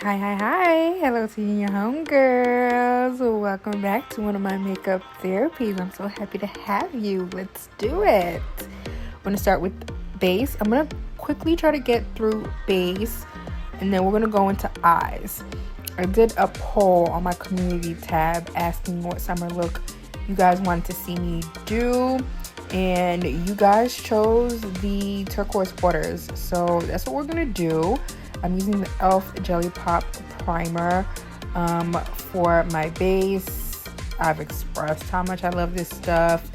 Hi. Hello to you and your homegirls. Welcome back to one of my makeup therapies. I'm so happy to have you. Let's do it. I'm going to start with base. I'm going to quickly try to get through base, and then we're going to go into eyes. I did a poll on my community tab asking what summer look you guys wanted to see me do, and you guys chose the turquoise waters. So that's what we're going to do. I'm using the e.l.f. Jelly Pop Primer for my base. I've expressed how much I love this stuff.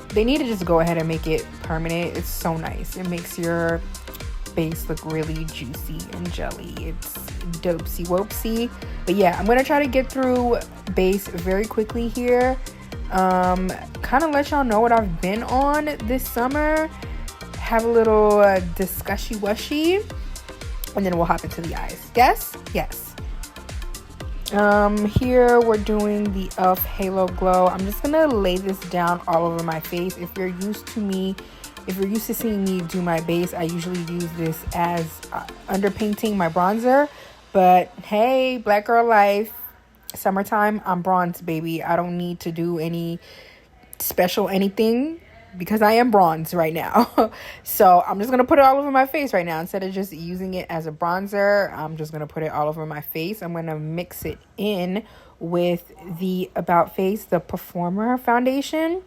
They need to just go ahead and make it permanent. It's so nice. It makes your base look really juicy and jelly. It's dopesy wopesy. But yeah, I'm going to try to get through base very quickly here. Kind of let y'all know what I've been on this summer. Have a little discushy-wushy. And then we'll hop into the eyes. Yes. Here we're doing the e.l.f. Halo Glow. I'm just gonna lay this down all over my face. If you're used to seeing me do my base, I usually use this as underpainting my bronzer. But hey, black girl life, summertime, I'm bronze, baby. I don't need to do any special anything, because I am bronze right now. So I'm just going to put it all over my face right now. Instead of just using it as a bronzer, I'm just going to put it all over my face. I'm going to mix it in with the About Face, the Performer foundation.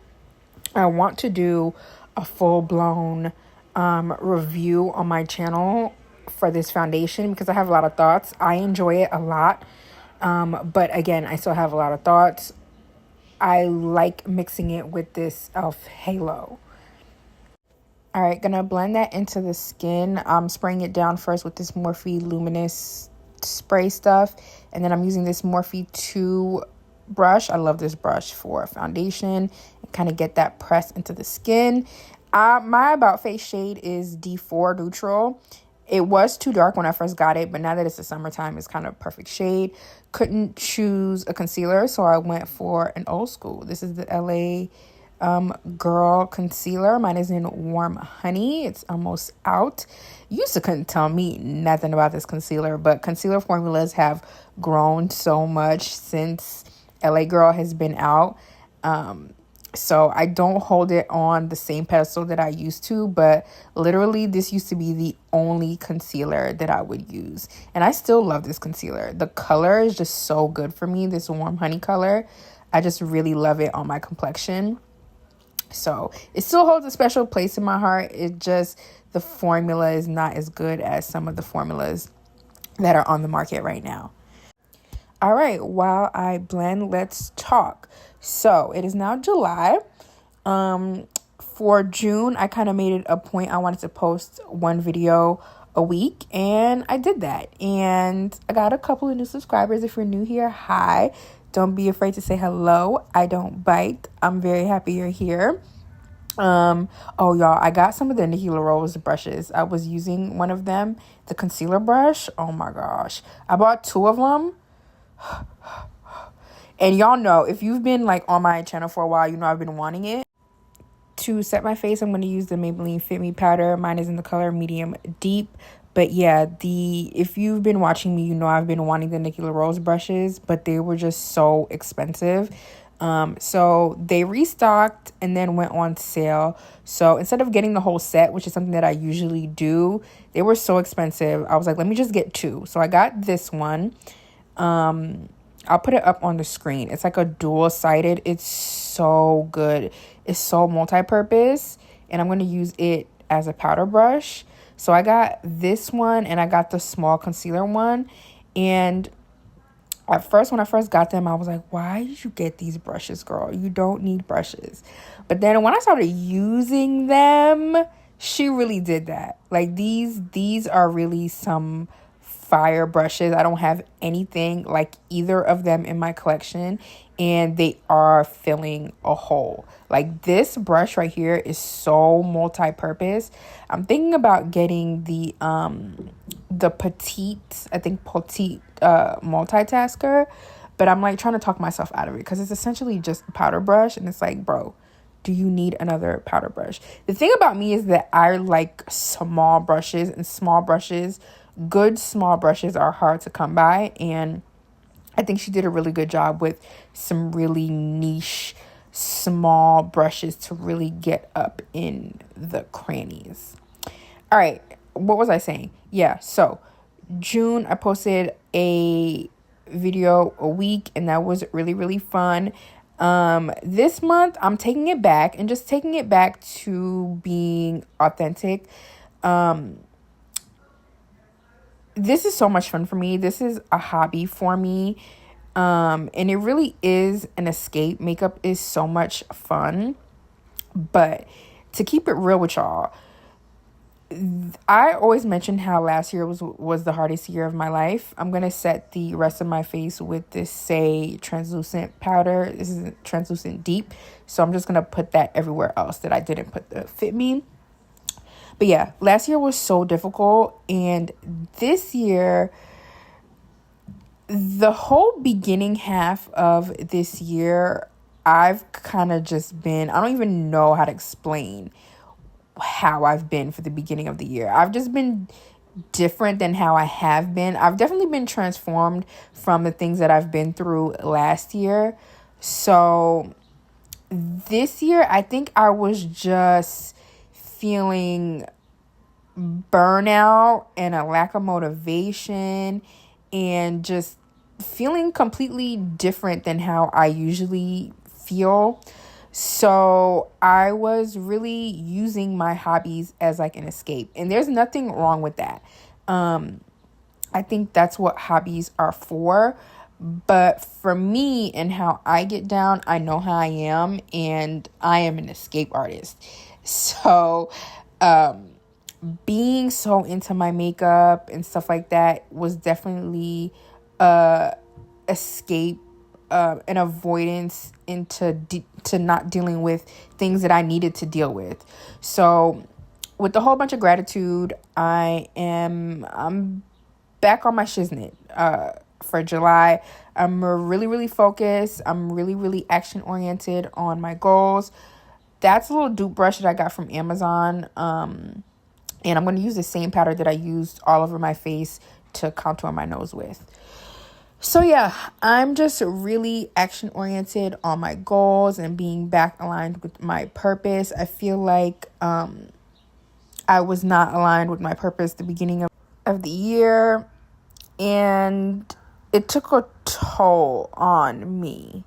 I want to do a full-blown review on my channel for this foundation because I have a lot of thoughts. I enjoy it a lot. But again, I still have a lot of thoughts. I like mixing it with this e.l.f. Halo. All right, gonna blend that into the skin. I'm spraying it down first with this Morphe Luminous spray stuff. And then I'm using this Morphe 2 brush. I love this brush for foundation. And kind of get that press into the skin. My About Face shade is D4 Neutral. It was too dark when I first got it, but now that it's the summertime, it's kind of a perfect shade. Couldn't choose a concealer, so I went for an old school. This is the LA Girl Concealer. Mine is in Warm Honey. It's almost out. You used to couldn't tell me nothing about this concealer, but concealer formulas have grown so much since LA Girl has been out. So I don't hold it on the same pedestal that I used to, but literally this used to be the only concealer that I would use. And I still love this concealer. The color is just so good for me, this Warm Honey color. I just really love it on my complexion. So it still holds a special place in my heart. It just, the formula is not as good as some of the formulas that are on the market right now. All right, while I blend, let's talk. So it is now July. For June, I kind of made it a point. I wanted to post one video a week, and I did that. And I got a couple of new subscribers. If you're new here, hi. Don't be afraid to say hello. I don't bite. I'm very happy you're here. Oh y'all, I got some of the Nikki LaRose brushes. I was using one of them, the concealer brush. Oh my gosh, I bought 2 of them. And y'all know, if you've been like on my channel for a while, you know I've been wanting it. To set my face, I'm going to use the Maybelline Fit Me powder. Mine is in the color medium deep. But yeah, if you've been watching me, you know I've been wanting the Nikki LaRose brushes, but they were just so expensive. So they restocked and then went on sale. So instead of getting the whole set, which is something that I usually do, they were so expensive. I was like, let me just get 2. So I got this one. I'll put it up on the screen. It's like a dual-sided. It's so good. It's so multi-purpose. And I'm going to use it as a powder brush. So I got this one and I got the small concealer one. And at first, when I first got them, I was like, why did you get these brushes, girl? You don't need brushes. But then when I started using them, she really did that. Like these are really some fire brushes. I don't have anything like either of them in my collection, and they are filling a hole. Like this brush right here is so multi-purpose. I'm thinking about getting the petite, I think petite multitasker, but I'm like trying to talk myself out of it because it's essentially just a powder brush, and it's like, bro, do you need another powder brush? The thing about me is that I like small brushes, and small brushes good small brushes are hard to come by, and I think she did a really good job with some really niche small brushes to really get up in the crannies. All right, what was I saying? Yeah, so June I posted a video a week, and that was really, really fun. This month I'm taking it back and just taking it back to being authentic. This is so much fun for me. This is a hobby for me. And it really is an escape. Makeup is so much fun. But to keep it real with y'all, I always mention how last year was the hardest year of my life. I'm going to set the rest of my face with this Say translucent powder. This is translucent deep. So I'm just going to put that everywhere else that I didn't put the Fit Me. But yeah, last year was so difficult. And this year, the whole beginning half of this year, I've kind of just been, I don't even know how to explain how I've been for the beginning of the year. I've just been different than how I have been. I've definitely been transformed from the things that I've been through last year. So this year, I think I was just feeling burnout and a lack of motivation and just feeling completely different than how I usually feel. So I was really using my hobbies as like an escape, and there's nothing wrong with that. I think that's what hobbies are for. But for me and how I get down, I know how I am, and I am an escape artist. So, being so into my makeup and stuff like that was definitely escape, an avoidance into to not dealing with things that I needed to deal with. So with a whole bunch of gratitude, I'm back on my shiznit for July. I'm really, really focused. I'm really, really action oriented on my goals. That's a little dupe brush that I got from Amazon. And I'm going to use the same powder that I used all over my face to contour my nose with. So yeah, I'm just really action oriented on my goals and being back aligned with my purpose. I feel like I was not aligned with my purpose at the beginning of the year, and it took a toll on me.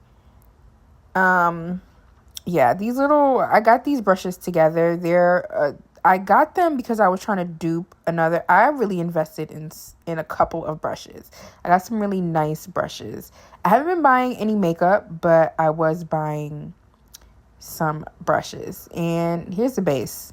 Yeah, I got these brushes together. I got them because I was trying to dupe I really invested in a couple of brushes. I got some really nice brushes. I haven't been buying any makeup, but I was buying some brushes. And here's the base.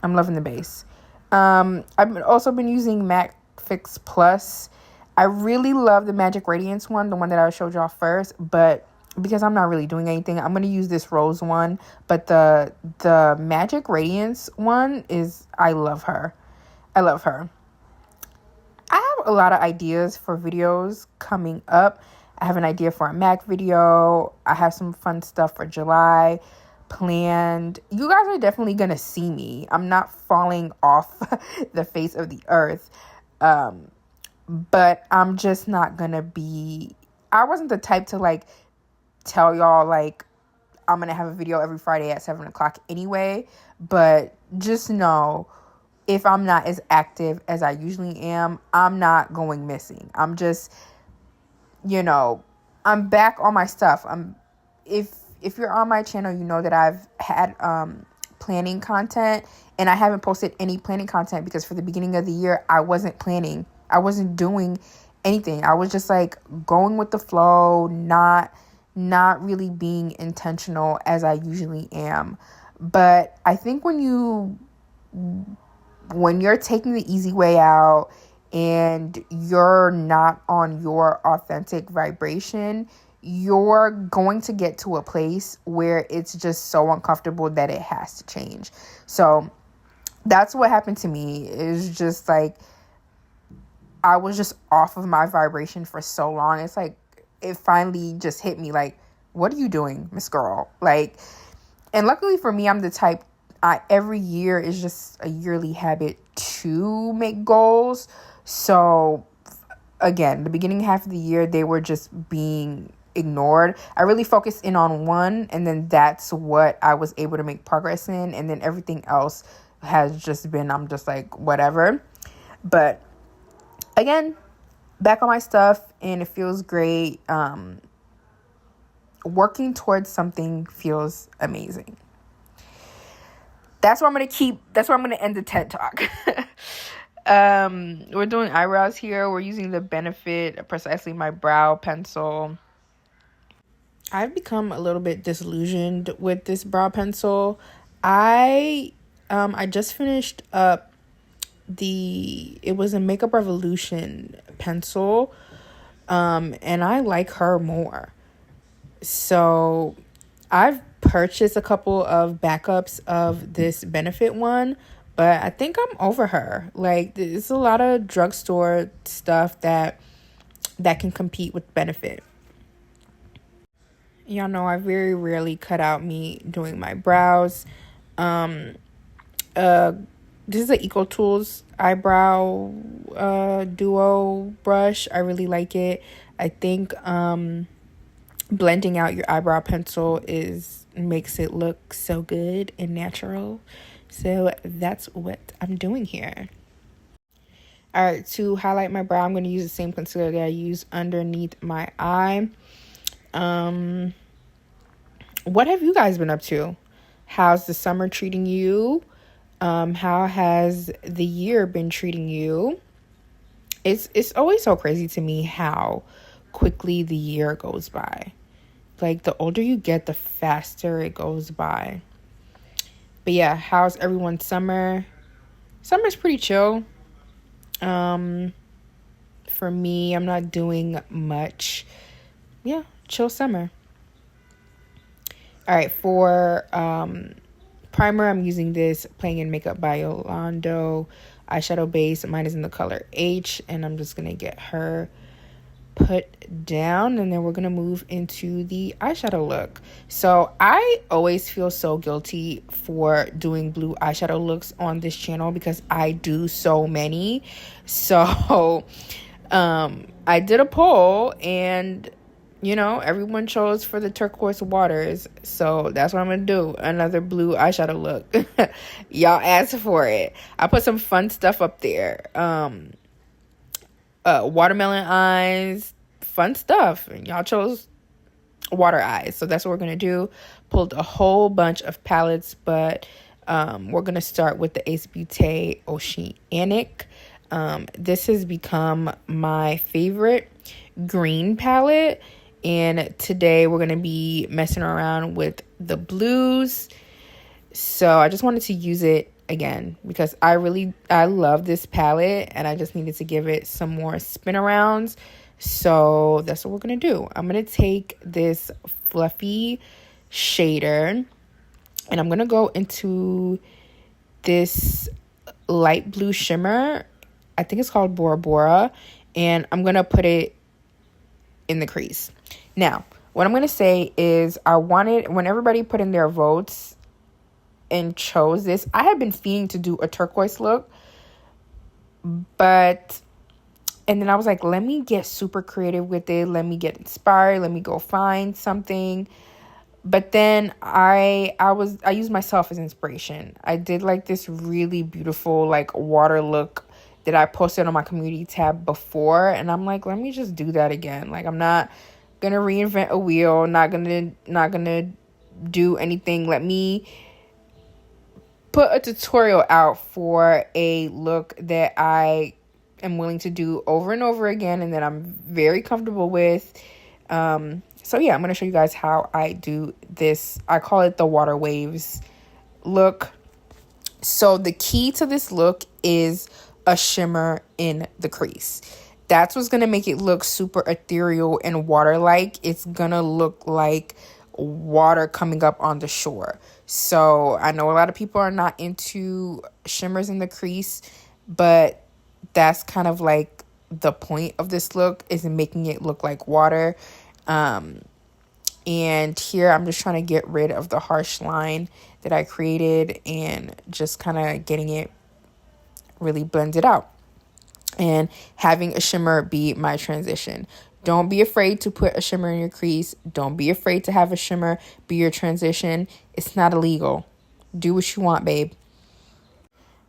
I'm loving the base. I've also been using MAC Fix Plus. I really love the Magic Radiance one, the one that I showed y'all first, but because I'm not really doing anything, I'm going to use this rose one. But the Magic Radiance one I love her. I love her. I have a lot of ideas for videos coming up. I have an idea for a MAC video. I have some fun stuff for July planned. You guys are definitely going to see me. I'm not falling off the face of the earth. But I'm just not going to be... I wasn't the type to like tell y'all like I'm gonna have a video every Friday at 7:00 anyway, but just know if I'm not as active as I usually am, I'm not going missing. I'm just, I'm back on my stuff. If you're on my channel, you know that I've had planning content, and I haven't posted any planning content because for the beginning of the year I wasn't planning. I wasn't doing anything. I was just like going with the flow, not really being intentional as I usually am. But I think when you're taking the easy way out and you're not on your authentic vibration, you're going to get to a place where it's just so uncomfortable that it has to change. So that's what happened to me. It's just like I was just off of my vibration for so long. It's like it finally just hit me like, what are you doing, Miss Girl? Like, and luckily for me, I'm the type, every year is just a yearly habit to make goals. So again, the beginning half of the year, they were just being ignored. I really focused in on one, and then that's what I was able to make progress in. And then everything else has just been, I'm just like, whatever. But again, back on my stuff, and it feels great. Working towards something feels amazing. That's where I'm going to end the TED Talk. We're doing eyebrows here. We're using the Benefit Precisely My Brow Pencil. I've become a little bit disillusioned with this brow pencil. I just finished up it was a Makeup Revolution pencil, and I like her more. So I've purchased a couple of backups of this Benefit one, but I think I'm over her. Like, there's a lot of drugstore stuff that can compete with Benefit. Y'all know I very rarely cut out me doing my brows. This is an Eco Tools eyebrow duo brush. I really like it. I think blending out your eyebrow pencil makes it look so good and natural. So that's what I'm doing here. All right, to highlight my brow, I'm going to use the same concealer that I use underneath my eye. What have you guys been up to? How's the summer treating you? How has the year been treating you? It's always so crazy to me how quickly the year goes by. Like, the older you get, the faster it goes by. But yeah, how's everyone's summer? Summer's pretty chill. For me, I'm not doing much. Yeah, chill summer. All right, for primer, I'm using this Playing in Makeup by Yolando eyeshadow base. Mine is in the color H, and I'm just going to get her put down, and then we're going to move into the eyeshadow look. So I always feel so guilty for doing blue eyeshadow looks on this channel because I do so many. So I did a poll, and everyone chose for the turquoise waters. So that's what I'm going to do. Another blue eyeshadow look. Y'all asked for it. I put some fun stuff up there. Watermelon eyes, fun stuff. Y'all chose water eyes. So that's what we're going to do. Pulled a whole bunch of palettes, but we're going to start with the Ace Beauté Oceanic. This has become my favorite green palette. And today we're going to be messing around with the blues. So I just wanted to use it again because I love this palette, and I just needed to give it some more spin arounds. So that's what we're going to do. I'm going to take this fluffy shader, and I'm going to go into this light blue shimmer. I think it's called Bora Bora, and I'm going to put it in the crease. Now, what I'm going to say is when everybody put in their votes and chose this, I had been fiending to do a turquoise look, and then I was like, let me get super creative with it. Let me get inspired. Let me go find something. But then I used myself as inspiration. I did like this really beautiful like water look that I posted on my community tab before, and I'm like, let me just do that again. Like, I'm not gonna reinvent a wheel, not gonna do anything. Let me put a tutorial out for a look that I am willing to do over and over again, and that I'm very comfortable with. So yeah, I'm gonna show you guys how I do this. I call it the water waves look. So the key to this look is a shimmer in the crease. That's what's going to make it look super ethereal and water-like. It's going to look like water coming up on the shore. So I know a lot of people are not into shimmers in the crease, but that's kind of like the point of this look, is making it look like water. And here I'm just trying to get rid of the harsh line that I created and just kind of getting it really blended out. And having a shimmer be my transition. Don't be afraid to put a shimmer in your crease. Don't be afraid to have a shimmer be your transition. It's not illegal. Do what you want, babe.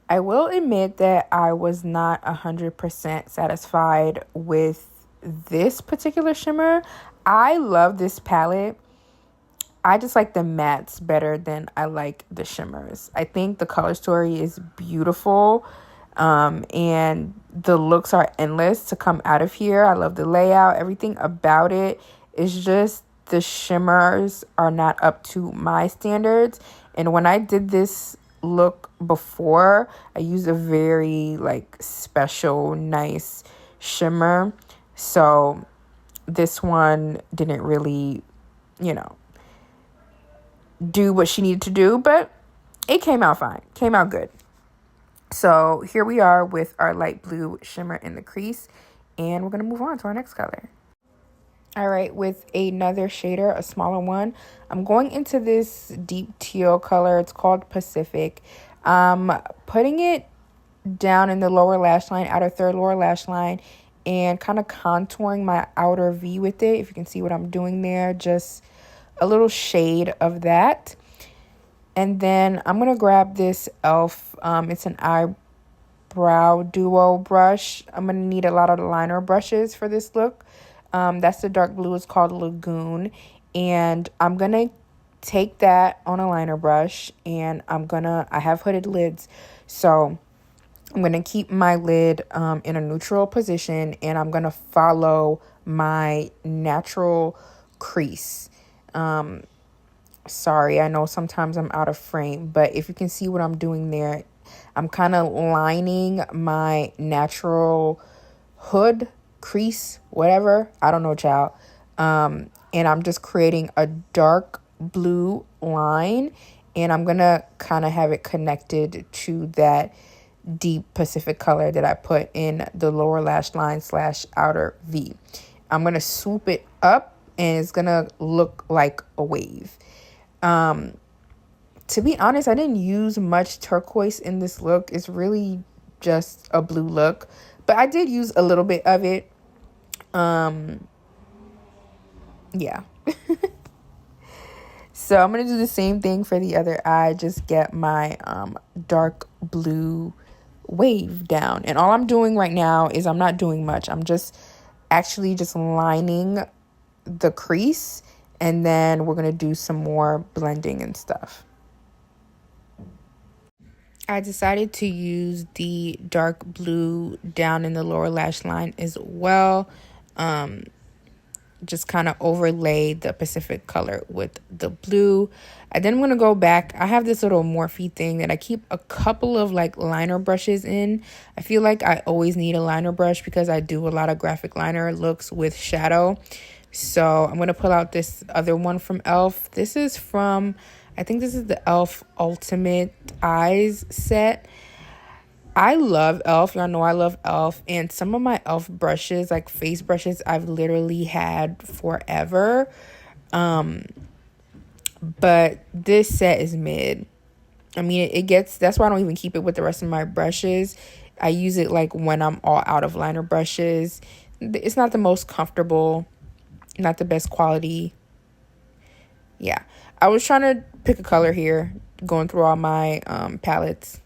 I will admit that I was not 100% satisfied with this particular shimmer. I love this palette. I just like the mattes better than I like the shimmers. I think the color story is beautiful. And the looks are endless to come out of here. I love the layout. Everything about it is just the shimmers are not up to my standards. And when I did this look before, I used a very like special, nice shimmer. So this one didn't really, do what she needed to do, but it came out fine. Came out good. So here we are with our light blue shimmer in the crease, and we're going to move on to our next color. All right, with another shader, a smaller one, I'm going into this deep teal color. It's called Pacific. Putting it down in the lower lash line, outer third lower lash line, and kind of contouring my outer V with it. If you can see what I'm doing there, just a little shade of that. And then I'm going to grab this e.l.f. It's an eyebrow duo brush. I'm going to need a lot of liner brushes for this look. That's the dark blue. It's called Lagoon. And I'm going to take that on a liner brush. And I have hooded lids. So I'm going to keep my lid in a neutral position. And I'm going to follow my natural crease. Sorry, I know sometimes I'm out of frame, but if you can see what I'm doing there, I'm kind of lining my natural hood, crease, whatever. I don't know, child. And I'm just creating a dark blue line, and I'm going to kind of have it connected to that deep Pacific color that I put in the lower lash line / outer V. I'm going to swoop it up, and it's going to look like a wave. To be honest, I didn't use much turquoise in this look. It's really just a blue look, but I did use a little bit of it. Yeah. So I'm going to do the same thing for the other eye. Just get my, dark blue wave down. And all I'm doing right now is I'm not doing much. I'm just lining the crease. And then we're going to do some more blending and stuff. I decided to use the dark blue down in the lower lash line as well. Just kind of overlay the Pacific color with the blue. And then I'm going to go back. I have this little Morphe thing that I keep a couple of like liner brushes in. I feel like I always need a liner brush because I do a lot of graphic liner looks with shadow. So I'm going to pull out this other one from e.l.f. This is from, I think this is the e.l.f. Ultimate Eyes set. I love e.l.f. Y'all know I love e.l.f. And some of my e.l.f. brushes, like face brushes, I've literally had forever. But this set is mid. I mean, that's why I don't even keep it with the rest of my brushes. I use it like when I'm all out of liner brushes. It's not the most comfortable. Not the best quality. Yeah, I was trying to pick a color here, going through all my palettes.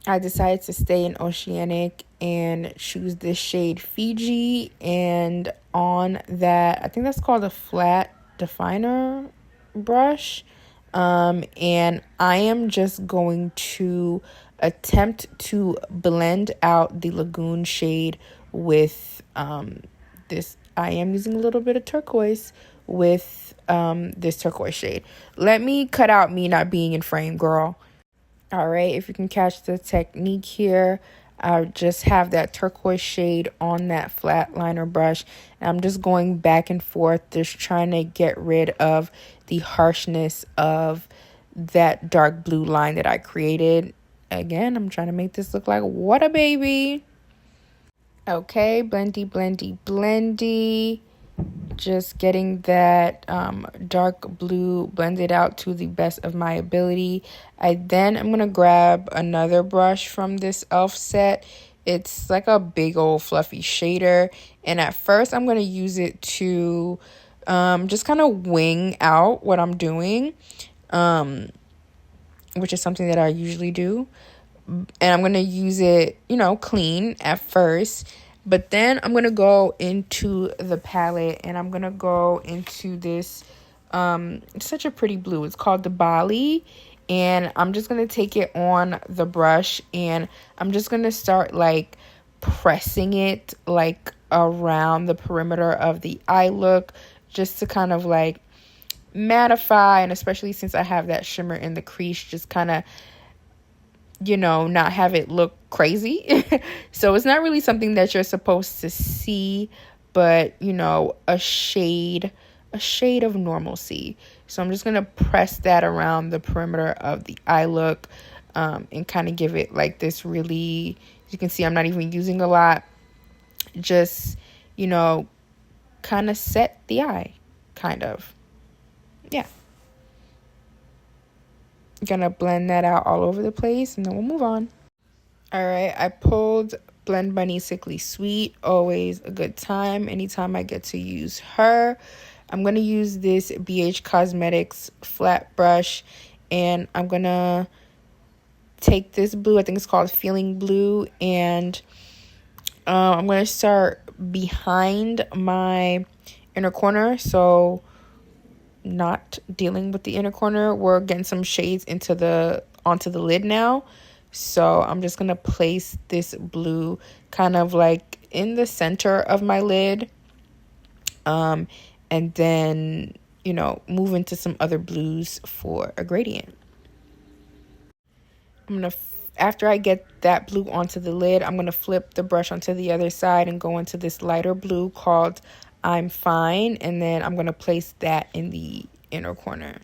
I decided to stay in Oceanic and choose this shade Fiji. And on that, I think that's called a flat definer brush. And I am just going to attempt to blend out the Lagoon shade with this. I am using a little bit of turquoise with this turquoise shade. Let me cut out me not being in frame, girl. All right, if you can catch the technique here, I just have that turquoise shade on that flat liner brush. And I'm just going back and forth, just trying to get rid of the harshness of that dark blue line that I created. Again, I'm trying to make this look like what a baby. Okay, blendy, blendy, blendy. Just getting that dark blue blended out to the best of my ability. I'm going to grab another brush from this e.l.f. set. It's like a big old fluffy shader. And at first, I'm going to use it to just kind of wing out what I'm doing, which is something that I usually do. And I'm going to use it, clean at first. But then I'm going to go into the palette and I'm going to go into this, it's such a pretty blue. It's called the Bali. And I'm just going to take it on the brush and I'm just going to start like pressing it like around the perimeter of the eye look, just to kind of like mattify. And especially since I have that shimmer in the crease, just kind of, not have it look crazy. So it's not really something that you're supposed to see, but a shade of normalcy. So I'm just gonna press that around the perimeter of the eye look, and kind of give it like this really, as you can see, I'm not even using a lot, just kind of set the eye, kind of. Yeah, gonna blend that out all over the place and then we'll move on. All right, I pulled Blend Bunny Sickly Sweet. Always a good time anytime I get to use her. I'm going to use this BH Cosmetics flat brush, and I'm going to take this blue, I think it's called Feeling Blue, and I'm going to start behind my inner corner, so not dealing with the inner corner. We're getting some shades onto the lid now. So I'm just going to place this blue kind of like in the center of my lid. And then, move into some other blues for a gradient. After I get that blue onto the lid, I'm going to flip the brush onto the other side and go into this lighter blue called I'm Fine. And then I'm going to place that in the inner corner.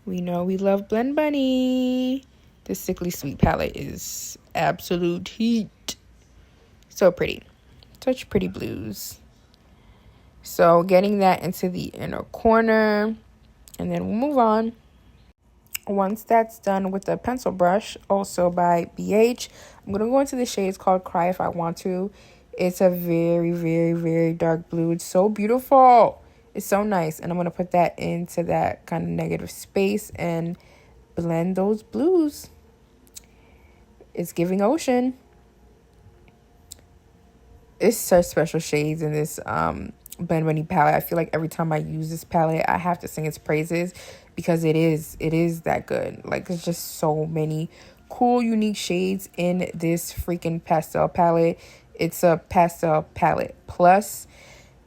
We know we love Blend Bunny. This Sickly Sweet palette is absolute heat. So pretty. Such pretty blues. So getting that into the inner corner, and then we'll move on. Once that's done with the pencil brush, also by BH, I'm going to go into the shades called Cry If I Want To. It's a very, very, very dark blue. It's so beautiful. It's so nice. And I'm going to put that into that kind of negative space and blend those blues. It's giving ocean. It's such special shades in this Blend Bunny palette. I feel like every time I use this palette, I have to sing its praises because it is that good. Like, there's just so many cool, unique shades in this freaking pastel palette. It's a pastel palette plus.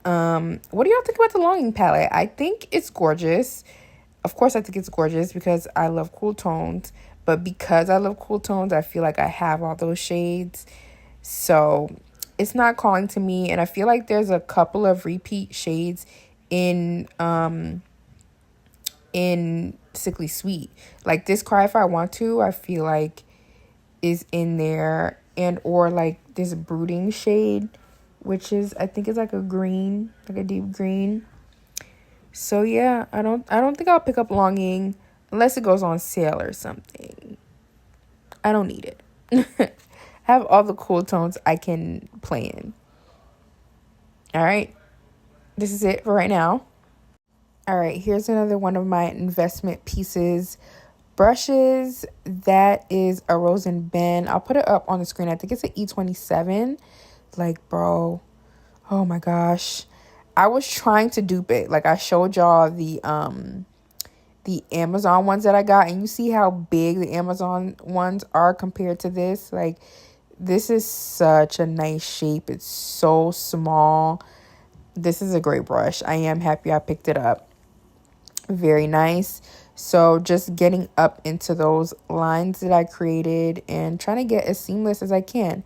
What do y'all think about the Longing palette? I think it's gorgeous. Of course, I think it's gorgeous because I love cool tones. But because I love cool tones, I feel like I have all those shades. So it's not calling to me, and I feel like there's a couple of repeat shades in Sickly Sweet. Like this Cry If I Want To, I feel like is in there, and or like this Brooding shade, which is, I think it's like a green, like a deep green. So yeah, I don't think I'll pick up Longing unless it goes on sale or something. I don't need it. Have all the cool tones I can play in. All right, this is it for right now. All right, here's another one of my investment pieces. Brushes, that is a Rose and Ben. I'll put it up on the screen. I think it's an E27. Like, bro, oh my gosh. I was trying to dupe it. Like, I showed y'all the Amazon ones that I got, and you see how big the Amazon ones are compared to this. Like, this is such a nice shape. It's so small. This is a great brush. I am happy I picked it up. Very nice. So just getting up into those lines that I created and trying to get as seamless as I can.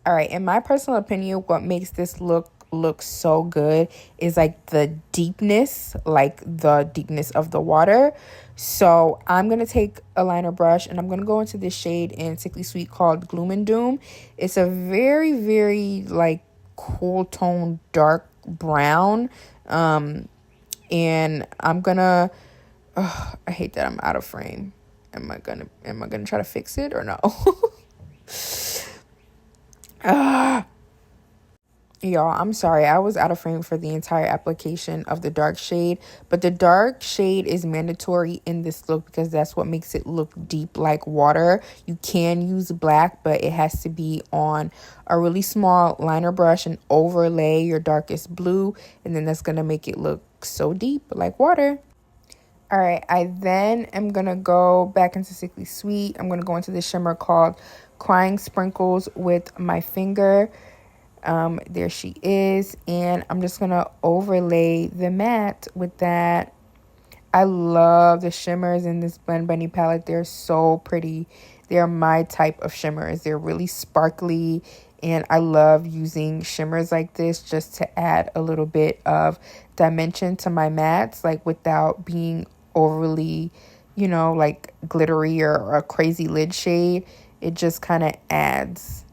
All right, in my personal opinion, what makes this look looks so good is like the deepness of the water. So I'm going to take a liner brush and I'm going to go into this shade in Sickly Sweet called Gloom and Doom. It's a very, very like cool tone, dark brown. And I'm gonna, I hate that I'm out of frame. Am I gonna try to fix it or no? Y'all, I'm sorry. I was out of frame for the entire application of the dark shade. But the dark shade is mandatory in this look because that's what makes it look deep like water. You can use black, but it has to be on a really small liner brush and overlay your darkest blue. And then that's going to make it look so deep like water. All right, I then am going to go back into Sickly Sweet. I'm going to go into this shimmer called Crying Sprinkles with my finger. There she is, and I'm just gonna overlay the matte with that. I love the shimmers in this Blend Bunny palette. They're so pretty. They're my type of shimmers. They're really sparkly, and I love using shimmers like this just to add a little bit of dimension to my mattes, like without being overly, like glittery or a crazy lid shade. It just kind of adds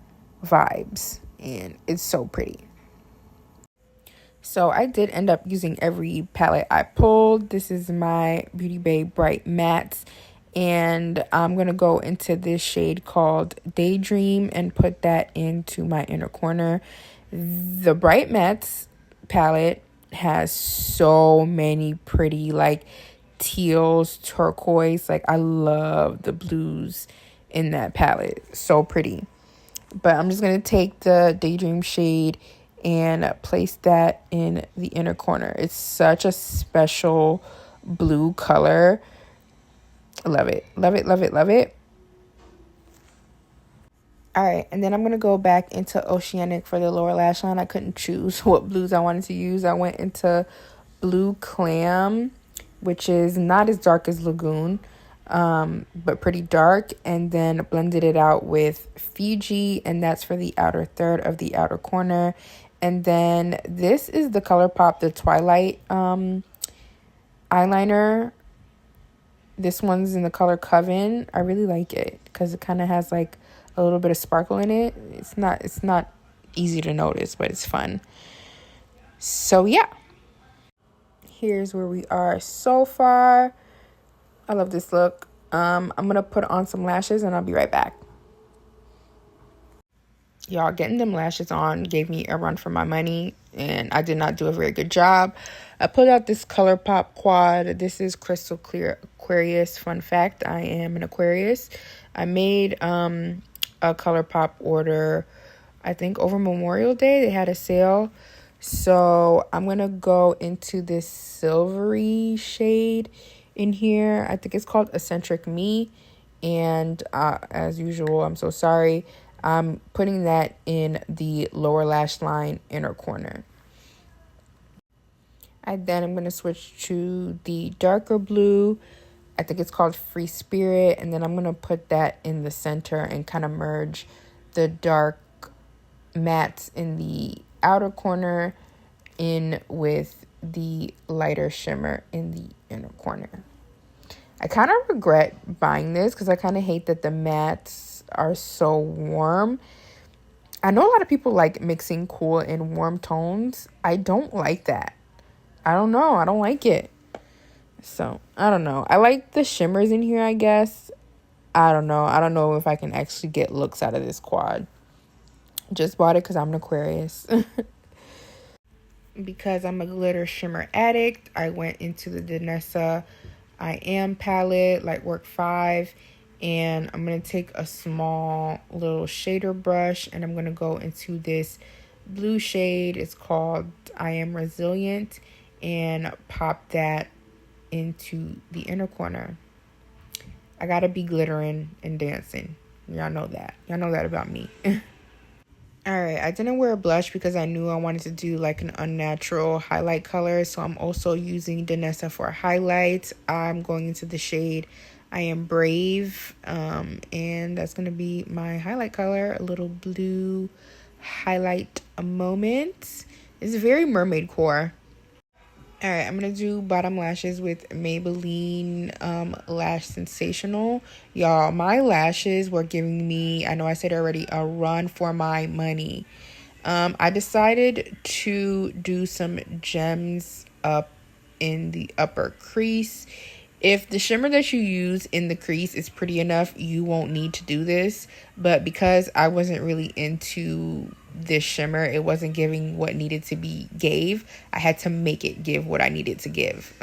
vibes. And it's so pretty. So I did end up using every palette I pulled. This is my Beauty Bay Bright Mattes. And I'm going to go into this shade called Daydream and put that into my inner corner. The Bright Mattes palette has so many pretty like teals, turquoise. Like I love the blues in that palette. So pretty. But I'm just going to take the Daydream shade and place that in the inner corner. It's such a special blue color. I love it. Love it, love it, love it. All right, and then I'm going to go back into Oceanic for the lower lash line. I couldn't choose what blues I wanted to use. I went into Blue Clam, which is not as dark as Lagoon. But pretty dark, and then blended it out with Fiji, and that's for the outer third of the outer corner. And then this is the ColourPop, the Twilight eyeliner. This one's in the color Coven. I really like it because it kind of has like a little bit of sparkle in it. It's not easy to notice, but it's fun. So yeah, here's where we are so far. I love this look. I'm going to put on some lashes and I'll be right back. Y'all, getting them lashes on gave me a run for my money and I did not do a very good job. I pulled out this ColourPop quad. This is Crystal Clear Aquarius. Fun fact, I am an Aquarius. I made a ColourPop order, I think over Memorial Day. They had a sale. So I'm going to go into this silvery shade in here. I think it's called Eccentric Me, and as usual, I'm so sorry, I'm putting that in the lower lash line inner corner. I'm going to switch to the darker blue. I think it's called Free Spirit, and then I'm going to put that in the center and kind of merge the dark mattes in the outer corner in with the lighter shimmer in the inner corner. I kind of regret buying this because I kind of hate that the mattes are so warm. I know a lot of people like mixing cool and warm tones. I don't like that. I don't know. I don't like it. So, I don't know. I like the shimmers in here, I guess. I don't know. I don't know if I can actually get looks out of this quad. Just bought it because I'm an Aquarius. Because I'm a glitter shimmer addict, I went into the Danessa I Am palette, Lightwork 5, and I'm going to take a small little shader brush and I'm going to go into this blue shade. It's called I Am Resilient, and pop that into the inner corner. I got to be glittering and dancing. Y'all know that. Y'all know that about me. Alright, I didn't wear a blush because I knew I wanted to do like an unnatural highlight color. So I'm also using Danessa for highlights. I'm going into the shade I Am Brave. And that's going to be my highlight color. A little blue highlight moment. It's very mermaid core. All right, I'm gonna do bottom lashes with Maybelline Lash Sensational. Y'all, my lashes were giving me, I know I said already, a run for my money. I decided to do some gems up in the upper crease. If the shimmer that you use in the crease is pretty enough, you won't need to do this. But because I wasn't really into this shimmer, it wasn't giving what needed to be gave. I had to make it give what I needed to give.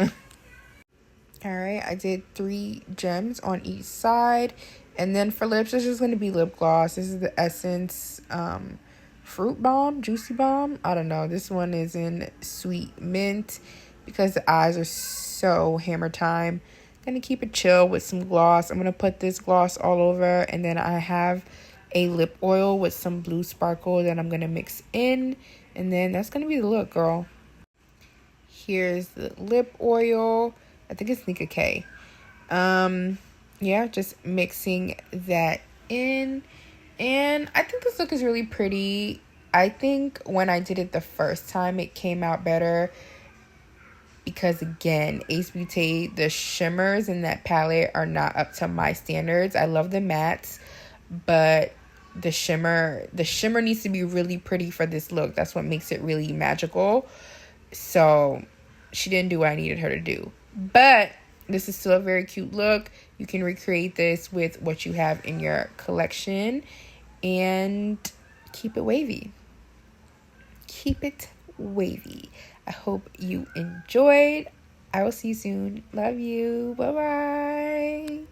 All right, I did 3 gems on each side. And then for lips, it's just going to be lip gloss. This is the Essence Fruit Bomb, Juicy Bomb. I don't know. This one is in Sweet Mint because the eyes are so hammer time. Gonna keep it chill with some gloss. I'm gonna put this gloss all over, and then I have a lip oil with some blue sparkle that I'm gonna mix in, and then that's gonna be the look, girl. Here's the lip oil. I think it's Nika K. Yeah, just mixing that in. And I think this look is really pretty. I think when I did it the first time, it came out better. Because again, Ace Beauté, the shimmers in that palette are not up to my standards. I love the mattes, but the shimmer needs to be really pretty for this look. That's what makes it really magical. So she didn't do what I needed her to do. But this is still a very cute look. You can recreate this with what you have in your collection and keep it wavy. Keep it wavy. I hope you enjoyed. I will see you soon. Love you. Bye-bye.